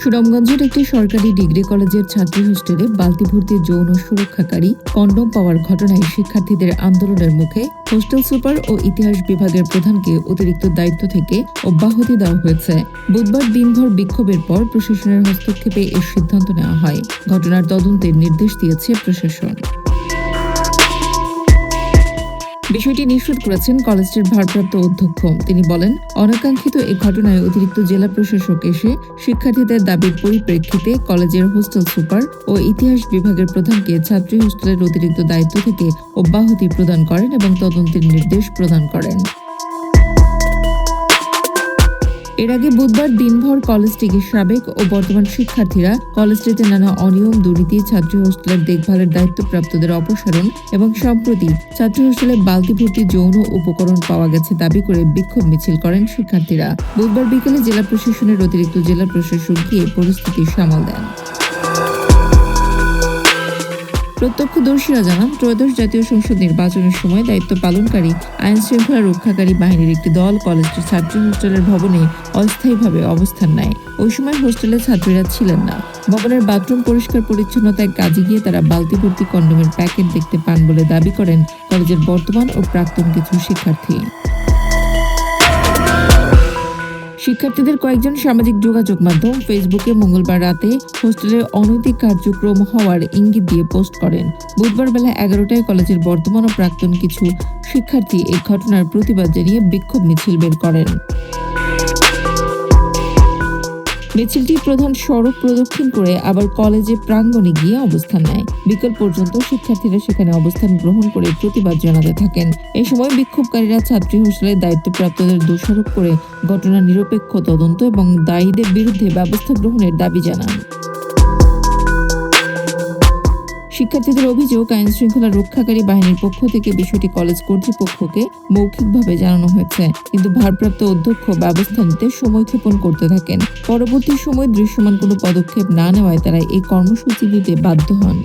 সুনামগঞ্জের একটি সরকারি ডিগ্রি কলেজের ছাত্রী হোস্টেলে বালতি ভর্তি যৌন সুরক্ষাকারী কন্ডোম পাওয়ার ঘটনায় শিক্ষার্থীদের আন্দোলনের মুখে হোস্টেল সুপার ও ইতিহাস বিভাগের প্রধানকে অতিরিক্ত দায়িত্ব থেকে অব্যাহতি দেওয়া হয়েছে। বুধবার দিনভর বিক্ষোভের পর প্রশাসনের হস্তক্ষেপে এর সিদ্ধান্ত নেওয়া হয়। ঘটনার তদন্তের নির্দেশ দিয়েছে প্রশাসন। বিষয়টি নিশ্চিত করেছেন কলেজটির ভারপ্রাপ্ত অধ্যক্ষ। তিনি বলেন, অনাকাঙ্ক্ষিত এ ঘটনায় অতিরিক্ত জেলা প্রশাসক এসে শিক্ষার্থীদের দাবির পরিপ্রেক্ষিতে কলেজের হোস্টেল সুপার ও ইতিহাস বিভাগের প্রধানকে ছাত্রী হোস্টেলের অতিরিক্ত দায়িত্ব থেকে অব্যাহতি প্রদান করেন এবং তদন্তের নির্দেশ প্রদান করেন। এর আগে বুধবার দিনভর কলেজটির সাবেক ও বর্তমান শিক্ষার্থীরা কলেজটিতে নানা অনিয়ম, দুর্নীতি, ছাত্রী হোস্টেলের দেখভালের দায়িত্বপ্রাপ্তদের অপসারণ এবং সম্প্রতি ছাত্রী হোস্টেলে বালতি ভর্তি যৌন উপকরণ পাওয়া গেছে দাবি করে বিক্ষোভ মিছিল করেন শিক্ষার্থীরা। বুধবার বিকেলে জেলা প্রশাসনের অতিরিক্ত জেলা প্রশাসক গিয়ে পরিস্থিতি সামাল দেন। প্রত্যক্ষদর্শীরা জানান, ত্রয়োদশ জাতীয় সংসদ নির্বাচনের সময় দায়িত্ব পালনকারী আইন শৃঙ্খলা রক্ষাকারী বাহিনীর একটি দল কলেজটির ছাত্রী হোস্টেলের ভবনে অস্থায়ীভাবে অবস্থান নেয়। ওই সময় হোস্টেলে ছাত্রীরা ছিলেন না। ভবনের বাথরুম পরিষ্কার পরিচ্ছন্নতায় কাজে গিয়ে তারা বালতি ভর্তি কন্ডোমের প্যাকেট দেখতে পান বলে দাবি করেন কলেজের বর্তমান ও প্রাক্তন কিছু শিক্ষার্থী। শিক্ষার্থীদের কয়েকজন সামাজিক যোগাযোগ মাধ্যম ফেসবুকে মঙ্গলবার রাতে হোস্টেলের অনৈতিক কার্যক্রম হওয়ার ইঙ্গিত দিয়ে পোস্ট করেন। বুধবার বেলা 11টায় কলেজের বর্তমান ও প্রাক্তন কিছু শিক্ষার্থী এই ঘটনার প্রতিবাদ জানিয়ে বিক্ষোভ মিছিল বের করেন। মিছিলটি প্রধান সড়ক প্রদক্ষিণ করে আবার কলেজে প্রাঙ্গণে গিয়ে অবস্থান নেয়। বিকেল পর্যন্ত শিক্ষার্থীরা সেখানে অবস্থান গ্রহণ করে প্রতিবাদ জানাতে থাকেন। এই সময় বিক্ষোভকারীরা ছাত্রী হোস্টেলের দায়িত্বপ্রাপ্তদের দোষারোপ করে ঘটনার নিরপেক্ষ তদন্ত এবং দায়ীদের বিরুদ্ধে ব্যবস্থা গ্রহণের দাবি জানান। শিক্ষার্থীদের অভিযোগ, আইন শৃঙ্খলা রক্ষাকারী বাহিনীর পক্ষ থেকে বিষয়টি কলেজ কর্তৃপক্ষকে মৌখিকভাবে জানানো হয়েছে, কিন্তু ভারপ্রাপ্ত অধ্যক্ষ ব্যবস্থা নিতে সময়ক্ষেপণ করতে থাকেন। পরবর্তী সময়ে দৃশ্যমান কোনো পদক্ষেপ না নেওয়ায় তারা এই কর্মসূচি দিতে বাধ্য হন।